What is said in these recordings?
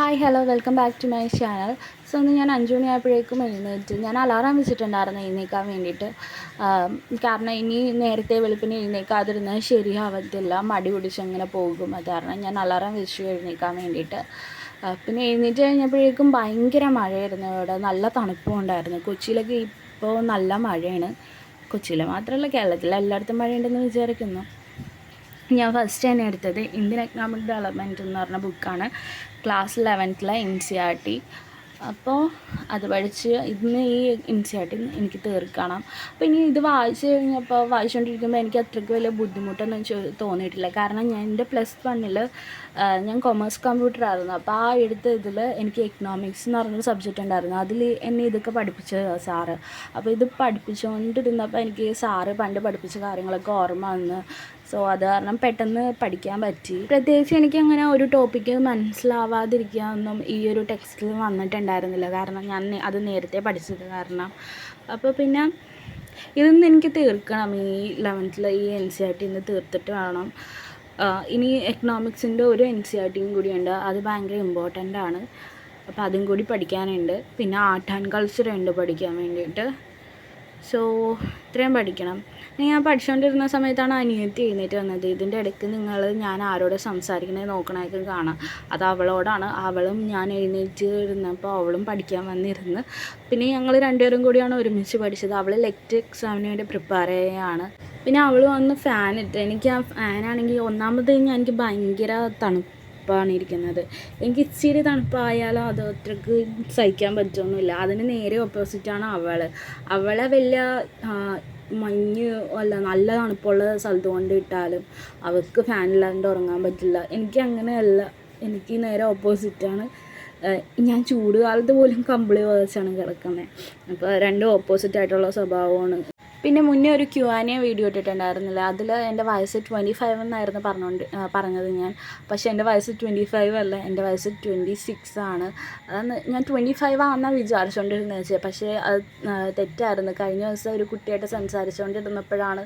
Hi hello welcome back to my channel. So ഇന്ന് ഞാൻ 5 മണിയായപ്പോഴേക്കും എഴുന്നേറ്റ്. ഞാൻ അലാറം വെച്ചിട്ടുണ്ടായിരുന്നു എഴുന്നേൽക്കാൻ വേണ്ടിയിട്ട്. കാരണം ഇനി നേരത്തെ വെളുപ്പിന് എഴുന്നേൽക്കാതിരുന്നാൽ ശരിയാവത്തില്ല, മടി പിടിച്ചങ്ങനെ പോകും. അത് കാരണം ഞാൻ അലാറം വെച്ചു എഴുന്നേൽക്കാൻ വേണ്ടിയിട്ട്. പിന്നെ എഴുന്നേറ്റ് കഴിഞ്ഞപ്പോഴേക്കും ഭയങ്കര മഴയായിരുന്നു. ഇവിടെ നല്ല തണുപ്പും ഉണ്ടായിരുന്നു. കൊച്ചിയിലൊക്കെ ഇപ്പോൾ നല്ല മഴയാണ്. കൊച്ചിയിൽ മാത്രമല്ല, കേരളത്തിൽ എല്ലായിടത്തും മഴയുണ്ടെന്ന് വിചാരിക്കുന്നു. ഞാൻ ഫസ്റ്റ് തന്നെ എടുത്തത് ഇന്ത്യൻ എക്കണോമിക് ഡെവലപ്മെൻറ്റ് എന്ന് പറഞ്ഞ ബുക്കാണ്. ക്ലാസ് 11ലെ NCERT. അപ്പോൾ അത് പഠിച്ച് ഇന്ന് ഈ NCERT എനിക്ക് തീർക്കണം. അപ്പോൾ ഇനി ഇത് വായിച്ചുകൊണ്ടിരിക്കുമ്പോൾ എനിക്ക് അത്രയ്ക്ക് വലിയ ബുദ്ധിമുട്ടൊന്നും തോന്നിയിട്ടില്ല. കാരണം എൻ്റെ +1 ഞാൻ കൊമേഴ്സ് കമ്പ്യൂട്ടറായിരുന്നു. അപ്പോൾ ആ എടുത്ത ഇതിൽ എനിക്ക് എക്കണോമിക്സ് എന്ന് പറഞ്ഞൊരു സബ്ജക്റ്റ് ഉണ്ടായിരുന്നു. അതിൽ എന്നെ ഇതൊക്കെ പഠിപ്പിച്ച സാറ്. അപ്പോൾ ഇത് പഠിപ്പിച്ചുകൊണ്ടിരുന്നപ്പോൾ എനിക്ക് സാറ് പണ്ട് പഠിപ്പിച്ച കാര്യങ്ങളൊക്കെ ഓർമ്മ വന്ന്. സോ അത് കാരണം പെട്ടെന്ന് പഠിക്കാൻ പറ്റി. പ്രത്യേകിച്ച് എനിക്കങ്ങനെ ഒരു ടോപ്പിക്ക് മനസ്സിലാവാതിരിക്കാനൊന്നും ഈ ഒരു ടെക്സ്റ്റിൽ വന്നിട്ടുണ്ടായിരുന്നില്ല. കാരണം ഞാൻ അത് നേരത്തെ പഠിച്ചത് കാരണം. അപ്പോൾ പിന്നെ ഇതൊന്നും എനിക്ക് തീർക്കണം. ഈ 11ലെ ഈ NCERT തീർത്തിട്ട് വേണം. ഇനി എക്കണോമിക്സിൻ്റെ ഒരു NCERTയും കൂടിയുണ്ട്. അത് ഭയങ്കര ഇമ്പോർട്ടൻ്റ് ആണ്. അപ്പോൾ അതും കൂടി പഠിക്കാനുണ്ട്. പിന്നെ ആർട്ട് ആൻഡ് കൾച്ചർ ഉണ്ട് പഠിക്കാൻ വേണ്ടിയിട്ട്. സോ ഇത്രയും പഠിക്കണം. ഞാൻ പഠിച്ചുകൊണ്ടിരുന്ന സമയത്താണ് അനിയത്തി എഴുന്നേറ്റ് വന്നത്. ഇതിൻ്റെ ഇടയ്ക്ക് ഞാൻ ആരോട് സംസാരിക്കണേ നോക്കണമായിരിക്കും കാണാം. അത് അവളോടാണ്. അവളും ഞാൻ എഴുന്നേറ്റ് ഇരുന്നപ്പോൾ അവളും പഠിക്കാൻ വന്നിരുന്ന്. പിന്നെ ഞങ്ങൾ രണ്ടുപേരും കൂടിയാണ് ഒരുമിച്ച് പഠിച്ചത്. അവൾ ലെറ്റ് എക്സാമിന് വേണ്ടി പ്രിപ്പയർ ചെയ്യുകയാണ്. പിന്നെ അവൾ വന്ന് ഫാൻ ഇട്ട്. എനിക്ക് ആ ഫാനാണെങ്കിൽ ഒന്നാമത് എനിക്ക് ഭയങ്കര തണുപ്പാണ് ഇരിക്കുന്നത്. എനിക്ക് ഇച്ചിരി തണുപ്പായാലും അത് അത്രയ്ക്ക് സഹിക്കാൻ പറ്റുമൊന്നുമില്ല. അതിന് നേരെ ഓപ്പോസിറ്റാണ് അവളെ വലിയ മഞ്ഞ് നല്ല തണുപ്പുള്ള സ്ഥലത്ത് കൊണ്ട് ഇട്ടാലും അവൾക്ക് ഫാനില്ലാണ്ട് ഉറങ്ങാൻ പറ്റില്ല. എനിക്ക് അങ്ങനെയല്ല. എനിക്ക് നേരെ ഓപ്പോസിറ്റാണ്. ഞാൻ ചൂട് കാലത്ത് പോലും കമ്പിളി പുതച്ചാണ് കിടക്കുന്നത്. അപ്പോൾ രണ്ടും ഓപ്പോസിറ്റായിട്ടുള്ള സ്വഭാവമാണ്. പിന്നെ മുന്നേ ഒരു Q&A വീഡിയോ ഇട്ടിട്ടുണ്ടായിരുന്നില്ല. അതിൽ എൻ്റെ വയസ്സ് 25 എന്നായിരുന്നു പറഞ്ഞത് ഞാൻ. പക്ഷേ എൻ്റെ വയസ്സ് 25 അല്ല, എൻ്റെ വയസ്സ് 26 ആണ്. അതാണ് ഞാൻ 25 ആണെന്നാണ് വിചാരിച്ചുകൊണ്ടിരുന്നത്. പക്ഷേ അത് തെറ്റായിരുന്നു. കഴിഞ്ഞ ദിവസം ഒരു കുട്ടിയായിട്ട് സംസാരിച്ചുകൊണ്ടിരുന്നപ്പോഴാണ്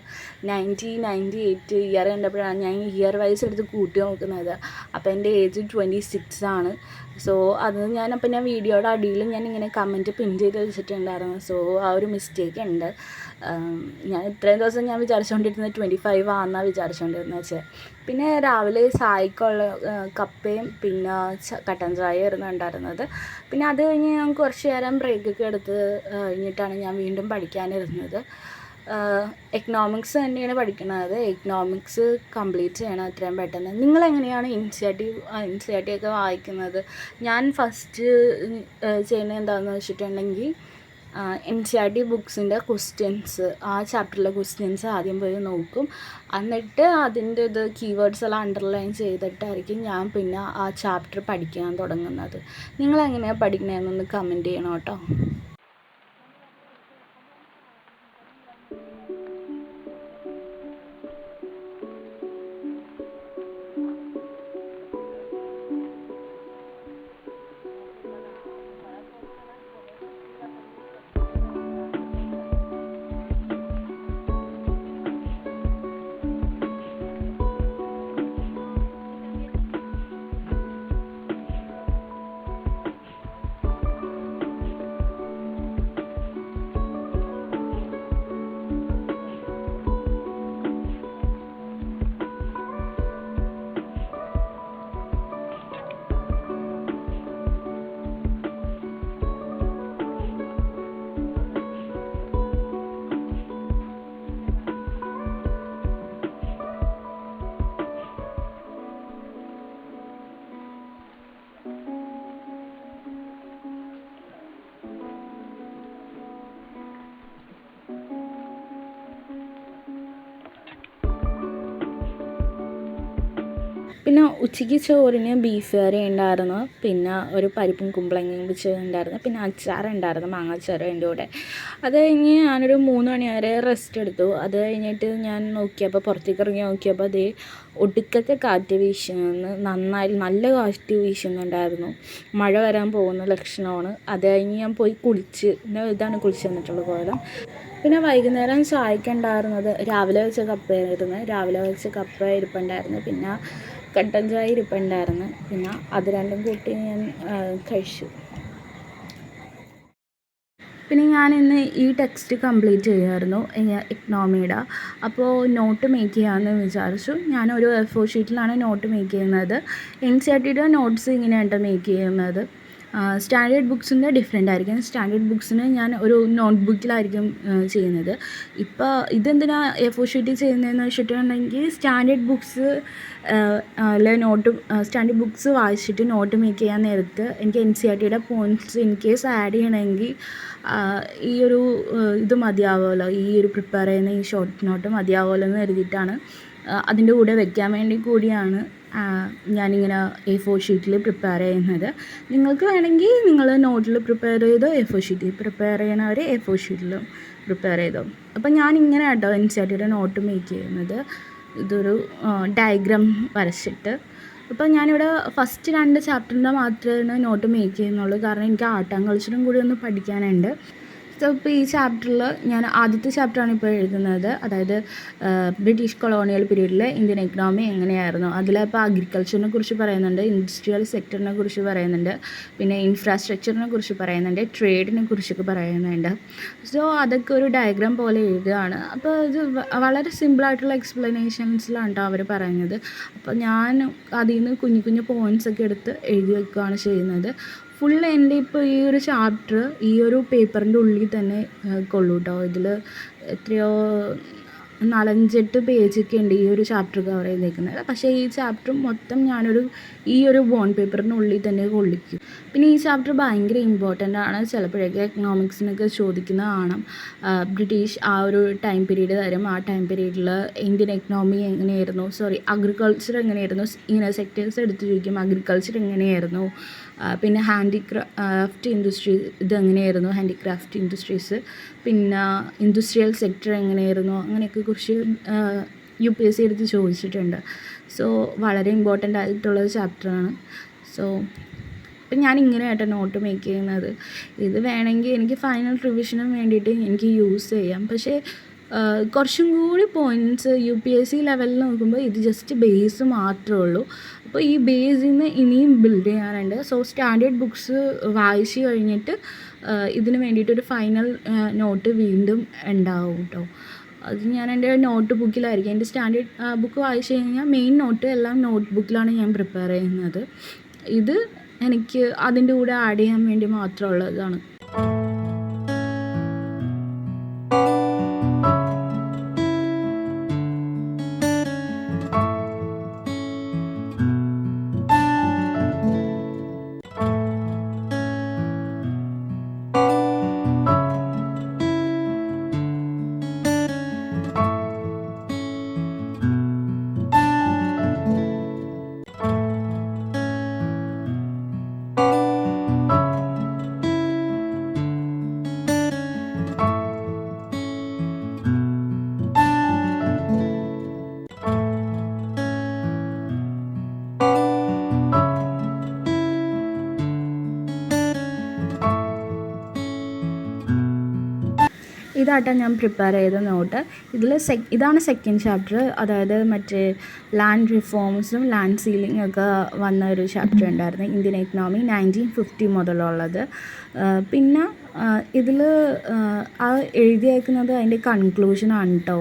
98 ഇയർ കണ്ടപ്പോഴാണ് ഞാൻ ഇയർ വൈസ് എടുത്ത് കൂട്ടി നോക്കുന്നത്. അപ്പോൾ എൻ്റെ ഏജ് 26 ആണ്. സോ അത് ഞാൻ വീഡിയോയുടെ അടിയിൽ ഞാനിങ്ങനെ കമൻറ്റ് പിൻ ചെയ്ത് വെച്ചിട്ടുണ്ടായിരുന്നു. സോ ആ ഒരു മിസ്റ്റേക്ക് ഉണ്ട്. ഞാൻ ഇത്രയും ദിവസം ഞാൻ വിചാരിച്ചുകൊണ്ടിരുന്നത് 25 ആണെന്നാണ് വിചാരിച്ചുകൊണ്ടിരുന്നത്. പിന്നെ രാവിലെ ചായക്കുള്ള കപ്പയും പിന്നെ കട്ടൻ ചായയായിരുന്നു ഉണ്ടായിരുന്നത്. പിന്നെ അത് കഴിഞ്ഞ് ഞാൻ കുറച്ച് നേരം ബ്രേക്കൊക്കെ എടുത്ത് കഴിഞ്ഞിട്ടാണ് ഞാൻ വീണ്ടും പഠിക്കാനിരുന്നത്. എക്കണോമിക്സ് തന്നെയാണ് പഠിക്കുന്നത്. എക്കണോമിക്സ് കംപ്ലീറ്റ് ചെയ്യണം എത്രയും പെട്ടെന്ന്. നിങ്ങളെങ്ങനെയാണ് NCERT ഒക്കെ വായിക്കുന്നത്? ഞാൻ ഫസ്റ്റ് ചെയ്യുന്നത് എന്താണെന്ന് വെച്ചിട്ടുണ്ടെങ്കിൽ NCERT ബുക്സിൻ്റെ ക്വസ്റ്റ്യൻസ്, ആ ചാപ്റ്ററിലെ ക്വസ്റ്റ്യൻസ് ആദ്യം പോയി നോക്കും. എന്നിട്ട് അതിൻ്റെ കീവേഡ്സ് എല്ലാം അണ്ടർലൈൻ ചെയ്തിട്ടായിരിക്കും ഞാൻ പിന്നെ ആ ചാപ്റ്റർ പഠിക്കാൻ തുടങ്ങുന്നത്. നിങ്ങളെങ്ങനെയാണ് പഠിക്കണതെന്നൊന്ന് കമൻറ്റ് ചെയ്യണം കേട്ടോ. പിന്നെ ഉച്ചയ്ക്ക് ചോറിന് ബീഫ് കറി ഉണ്ടായിരുന്നു. പിന്നെ ഒരു പരിപ്പും കുമ്പളങ്ങയും വെച്ചതുണ്ടായിരുന്നു. പിന്നെ അച്ചാറുണ്ടായിരുന്നു, മാങ്ങാച്ചാറ് എൻ്റെ കൂടെ. അത് കഴിഞ്ഞ് ഞാനൊരു 3 മണി വരെ റെസ്റ്റ് എടുത്തു. അത് കഴിഞ്ഞിട്ട് ഞാൻ പുറത്തേക്ക് ഇറങ്ങി നോക്കിയപ്പോൾ അതേ ഒടുക്കത്തെ കാറ്റ് നല്ല കാറ്റ് വീശുന്നുണ്ടായിരുന്നു. മഴ വരാൻ പോകുന്ന ലക്ഷണമാണ്. അത് കഴിഞ്ഞ് ഞാൻ പോയി ഇതാണ് കുളിച്ച് വന്നിട്ടുള്ള കോലം. പിന്നെ വൈകുന്നേരം ചായക്കുണ്ടായിരുന്നത് രാവിലെ വെച്ച കപ്പ ഇരിപ്പുണ്ടായിരുന്നു. പിന്നെ കട്ടൻ ചായ ഇരിപ്പുണ്ടായിരുന്നു, പിന്നെ അത് രണ്ടും കൂട്ടി ഞാൻ കഴിച്ചു. പിന്നെ ഞാനിന്ന് ഈ ടെക്സ്റ്റ് കംപ്ലീറ്റ് ചെയ്യുമായിരുന്നു എക്കണോമിയുടെ. അപ്പോൾ നോട്ട് മേക്ക് ചെയ്യാമെന്ന് വിചാരിച്ചു. ഞാനൊരു A4 ഷീറ്റിലാണ് നോട്ട് മേക്ക് ചെയ്യുന്നത്. NCERTയുടെ നോട്ട്സ് ഇങ്ങനെയായിട്ട് മേക്ക് ചെയ്യുന്നത്. സ്റ്റാൻഡേർഡ് ബുക്സിൻ്റെ ഡിഫറെൻ്റ് ആയിരിക്കും. സ്റ്റാൻഡേർഡ് ബുക്സിന് ഞാൻ ഒരു നോട്ട് ബുക്കിലായിരിക്കും ചെയ്യുന്നത്. ഇപ്പോൾ ഇതെന്തിനാ A4 ഷീറ്റിൽ ചെയ്യുന്നതെന്ന് വെച്ചിട്ടുണ്ടെങ്കിൽ സ്റ്റാൻഡേർഡ് ബുക്സ് സ്റ്റാൻഡേർഡ് ബുക്സ് വായിച്ചിട്ട് നോട്ട് മേക്ക് ചെയ്യാൻ നേരത്ത് എനിക്ക് NCERTയുടെ പോയിൻറ്റ്സ് ഇൻ കേസ് ആഡ് ചെയ്യണമെങ്കിൽ ഈ ഒരു ഇത് മതിയാവുമല്ലോ, ഈ ഒരു പ്രിപ്പയർ ചെയ്യുന്ന ഈ ഷോർട്ട് നോട്ട് മതിയാവുമല്ലോ എന്ന് കരുതിയിട്ടാണ് അതിൻ്റെ കൂടെ വെക്കാൻ വേണ്ടി കൂടിയാണ് ഞാനിങ്ങനെ A4 ഷീറ്റിൽ പ്രിപ്പയർ ചെയ്യുന്നത്. നിങ്ങൾക്ക് വേണമെങ്കിൽ നിങ്ങൾ നോട്ടിൽ പ്രിപ്പയർ ചെയ്തോ, A4 ഷീറ്റിൽ പ്രിപ്പയർ ചെയ്യണവർ A4 ഷീറ്റിലും പ്രിപ്പയർ ചെയ്തോ. അപ്പം ഞാനിങ്ങനെ കേട്ടോ NCERTയുടെ നോട്ട് മേക്ക് ചെയ്യുന്നത്. ഇതൊരു ഡയഗ്രാം വരച്ചിട്ട്. അപ്പോൾ ഞാനിവിടെ ഫസ്റ്റ് 2 ചാപ്റ്ററിൻ്റെ മാത്രമേ നോട്ട് മേക്ക് ചെയ്യുന്നുള്ളൂ, കാരണം എനിക്ക് ആർട്ട് ആൻഡ് കൾച്ചറും കൂടി ഒന്ന് പഠിക്കാനുണ്ട്. സോ ഇപ്പോൾ ഈ ചാപ്റ്ററിൽ ഞാൻ ആദ്യത്തെ ചാപ്റ്ററാണ് ഇപ്പോൾ എഴുതുന്നത്, അതായത് ബ്രിട്ടീഷ് കൊളോണിയൽ പീരീഡിൽ ഇന്ത്യൻ എക്കണോമി എങ്ങനെയായിരുന്നു. അതിലിപ്പോൾ അഗ്രികൾച്ചറിനെ കുറിച്ച് പറയുന്നുണ്ട്, ഇൻഡസ്ട്രിയൽ സെക്ടറിനെ കുറിച്ച് പറയുന്നുണ്ട്, പിന്നെ ഇൻഫ്രാസ്ട്രക്ചറിനെ കുറിച്ച് പറയുന്നുണ്ട്, ട്രേഡിനെ കുറിച്ചൊക്കെ പറയുന്നുണ്ട്. സോ അതൊക്കെ ഒരു ഡയഗ്രാം പോലെ എഴുതുകയാണ്. അപ്പോൾ ഇത് വളരെ സിമ്പിളായിട്ടുള്ള എക്സ്പ്ലനേഷൻസിലാണ് അവർ പറയുന്നത്. അപ്പോൾ ഞാൻ അതിൽ നിന്ന് കുഞ്ഞു കുഞ്ഞു പോയിൻറ്റ്സ് ഒക്കെ എടുത്ത് എഴുതി വെക്കുകയാണ് ചെയ്യുന്നത്. ഫുൾ എൻ്റെ ഇപ്പോൾ ഈ ഒരു ചാപ്റ്റർ ഈ ഒരു പേപ്പറിൻ്റെ ഉള്ളിൽ തന്നെ കൊള്ളൂ കേട്ടോ. ഇതിൽ എത്രയോ 4-5 പേജൊക്കെ ഉണ്ട് ഈ ഒരു ചാപ്റ്റർ കവർ ചെയ്തേക്കുന്നത്. പക്ഷേ ഈ ചാപ്റ്റർ മൊത്തം ഈ ഒരു ബോണ്ട് പേപ്പറിനുള്ളിൽ തന്നെ കൊള്ളിക്കും. പിന്നെ ഈ ചാപ്റ്റർ ഭയങ്കര ഇമ്പോർട്ടൻ്റ് ആണ്. ചിലപ്പോഴൊക്കെ എക്കണോമിക്സിനൊക്കെ ചോദിക്കുന്നതാണ്. ബ്രിട്ടീഷ് ആ ഒരു ടൈം പീരീഡ് തരും. ആ ടൈം പീരീഡിൽ ഇന്ത്യൻ എക്കണോമി എങ്ങനെയായിരുന്നു, അഗ്രികൾച്ചർ എങ്ങനെയായിരുന്നു, ഇങ്ങനെ സെക്ടേഴ്സ് എടുത്ത് ചോദിക്കും. അഗ്രികൾച്ചർ എങ്ങനെയായിരുന്നു, പിന്നെ ഹാൻഡിക്രാഫ്റ്റ് ഇൻഡസ്ട്രി ഇതെങ്ങനെയായിരുന്നു, ഹാൻഡിക്രാഫ്റ്റ് ഇൻഡസ്ട്രീസ്, പിന്നെ ഇൻഡസ്ട്രിയൽ സെക്ടർ എങ്ങനെയായിരുന്നു, അങ്ങനെയൊക്കെ കുറിച്ച് UPSC എടുത്ത് ചോദിച്ചിട്ടുണ്ട്. സോ വളരെ ഇമ്പോർട്ടൻ്റ് ആയിട്ടുള്ളൊരു ചാപ്റ്ററാണ്. സോ ഇപ്പം ഞാൻ ഇങ്ങനെയായിട്ട് നോട്ട് മേക്ക് ചെയ്യുന്നത്. ഇത് വേണമെങ്കിൽ എനിക്ക് ഫൈനൽ റിവിഷനും വേണ്ടിയിട്ട് എനിക്ക് യൂസ് ചെയ്യാം. പക്ഷേ കുറച്ചും കൂടി പോയിൻറ്റ്സ് UPSC ലെവലിൽ നോക്കുമ്പോൾ ഇത് ജസ്റ്റ് ബേസ് മാത്രമേ ഉള്ളൂ. അപ്പോൾ ഈ ബേസിൽ നിന്ന് ഇനിയും ബിൽഡ് ചെയ്യാനുണ്ട്. സോ സ്റ്റാൻഡേർഡ് ബുക്സ് വായിച്ച് കഴിഞ്ഞിട്ട് ഇതിന് വേണ്ടിയിട്ടൊരു ഫൈനൽ നോട്ട് വീണ്ടും ഉണ്ടാവും കേട്ടോ. അത് ഞാൻ എൻ്റെ നോട്ട് ബുക്കിലായിരിക്കും. എൻ്റെ സ്റ്റാൻഡേർഡ് ബുക്ക് വായിച്ച് കഴിഞ്ഞാൽ മെയിൻ നോട്ട് എല്ലാം നോട്ട് ബുക്കിലാണ് ഞാൻ പ്രിപ്പയർ ചെയ്യുന്നത്. ഇത് എനിക്ക് അതിൻ്റെ കൂടെ ആഡ് ചെയ്യാൻ വേണ്ടി മാത്രമുള്ളതാണ്. ഇതാട്ടോ ഞാൻ പ്രിപ്പയർ ചെയ്ത നോട്ട്. ഇതാണ് സെക്കൻഡ് ചാപ്റ്റർ, അതായത് മറ്റേ ലാൻഡ് റിഫോംസും ലാൻഡ് സീലിംഗ് ഒക്കെ വന്ന ഒരു ചാപ്റ്റർ ഉണ്ടായിരുന്നു, ഇന്ത്യൻ എക്കണോമി 1950 മുതലുള്ളത്. പിന്നെ ഇതിൽ ആ എഴുതിയേക്കുന്നത് അതിൻ്റെ കൺക്ലൂഷനാണ് കേട്ടോ.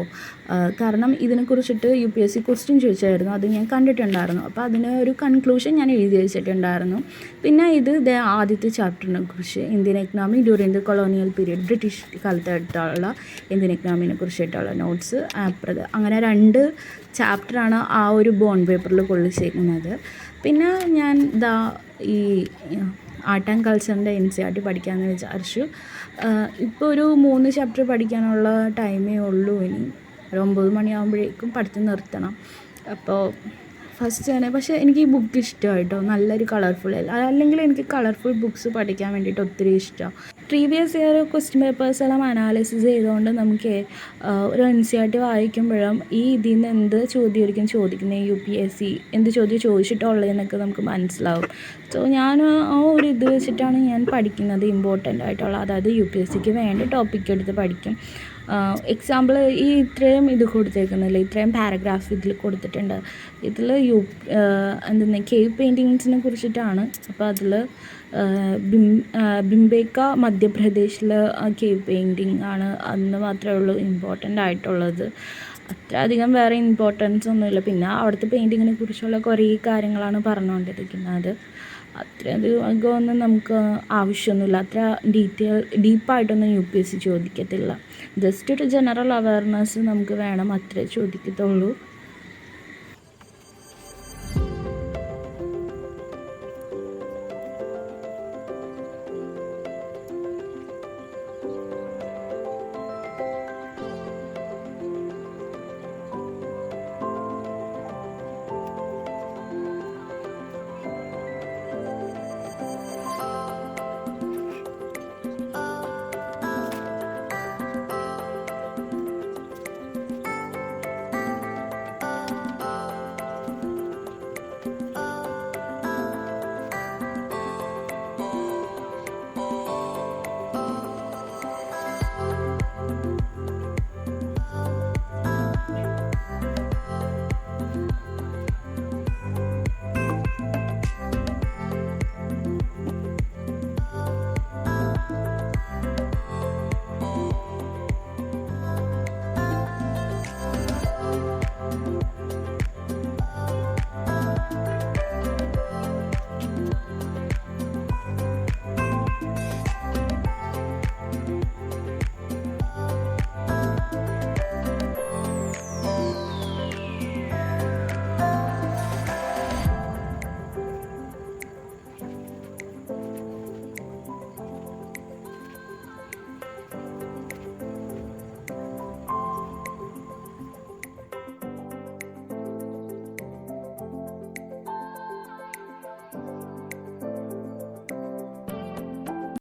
കാരണം ഇതിനെക്കുറിച്ചിട്ട് UPSC ക്വസ്റ്റ്യൻ ചോദിച്ചായിരുന്നു, അത് ഞാൻ കണ്ടിട്ടുണ്ടായിരുന്നു. അപ്പോൾ അതിന് ഒരു കൺക്ലൂഷൻ ഞാൻ എഴുതി വെച്ചിട്ടുണ്ടായിരുന്നു. പിന്നെ ഇത് ആദ്യത്തെ ചാപ്റ്ററിനെ കുറിച്ച് Indian economy during the colonial period, British കാലത്തായിട്ടുള്ള ഇന്ത്യൻ എക്കണോമിനെ കുറിച്ചിട്ടുള്ള നോട്ട്സ്. അങ്ങനെ 2 ചാപ്റ്ററാണ് ആ ഒരു ബോണ്ട് പേപ്പറിൽ കൊള്ളിച്ചേക്കുന്നത്. പിന്നെ ഞാൻ ഈ ആർട്ട് ആൻഡ് കൾച്ചറിൻ്റെ NCERT പഠിക്കാമെന്ന് വിചാരിച്ചു. ഇപ്പോൾ ഒരു 3 ചാപ്റ്റർ പഠിക്കാനുള്ള ടൈമേ ഉള്ളൂ. ഇനി ഒരു 9 മണിയാകുമ്പോഴേക്കും പഠിത്തം നിർത്തണം. അപ്പോൾ ഫസ്റ്റ് തന്നെ പക്ഷേ എനിക്ക് ഈ ബുക്ക് ഇഷ്ടമായിട്ടോ, നല്ലൊരു കളർഫുൾ. അല്ലെങ്കിൽ എനിക്ക് കളർഫുൾ ബുക്സ് പഠിക്കാൻ വേണ്ടിയിട്ട് ഒത്തിരി ഇഷ്ടമാണ്. പ്രീവിയസ് ഇയർ ക്വസ്റ്റ്യൻ പേപ്പേഴ്സെല്ലാം അനാലിസിസ് ചെയ്തുകൊണ്ട് നമുക്ക് ഒരു NCERT വായിക്കുമ്പോഴും ഇതിൽ നിന്ന് എന്ത് ചോദ്യമായിരിക്കും ചോദിക്കുന്നത്, UPSC എന്ത് ചോദ്യം ചോദിച്ചിട്ടുള്ളതെന്നൊക്കെ നമുക്ക് മനസ്സിലാവും. സോ ഞാൻ ആ ഒരു ഇത് വെച്ചിട്ടാണ് ഞാൻ പഠിക്കുന്നത്, ഇമ്പോർട്ടൻ്റ് ആയിട്ടുള്ള, അതായത് UPSCക്ക് വേണ്ട ടോപ്പിക്ക് എടുത്ത് പഠിക്കും. എക്സാമ്പിൾ ഈ ഇത്രയും ഇത് കൊടുത്തേക്കുന്നില്ല, ഇത്രയും പാരഗ്രാഫ് ഇതിൽ കൊടുത്തിട്ടുണ്ട്. ഇതിൽ എന്തെന്ന് കേവ് പെയിൻറ്റിങ്സിനെ കുറിച്ചിട്ടാണ്. അപ്പോൾ അതിൽ ഭിംബേക്ക മധ്യപ്രദേശിലെ കേവ് പെയിൻറ്റിങ് ആണ് അന്ന് മാത്രമേ ഉള്ളൂ ഇമ്പോർട്ടൻ്റ് ആയിട്ടുള്ളത്. അത്ര അധികം വേറെ ഇമ്പോർട്ടൻസ് ഒന്നുമില്ല. പിന്നെ അവിടുത്തെ പെയിൻറ്റിങ്ങിനെ കുറിച്ചുള്ള കുറേ കാര്യങ്ങളാണ് പറഞ്ഞുകൊണ്ടിരിക്കുന്നത്. അത്രയധികമൊന്നും നമുക്ക് ആവശ്യമൊന്നുമില്ല. അത്ര ഡീപ്പായിട്ടൊന്നും UPSC ചോദിക്കത്തില്ല. ജസ്റ്റ് ഒരു ജനറൽ അവയർനെസ് നമുക്ക് വേണം, അത്രേ ചോദിക്കത്തുള്ളൂ.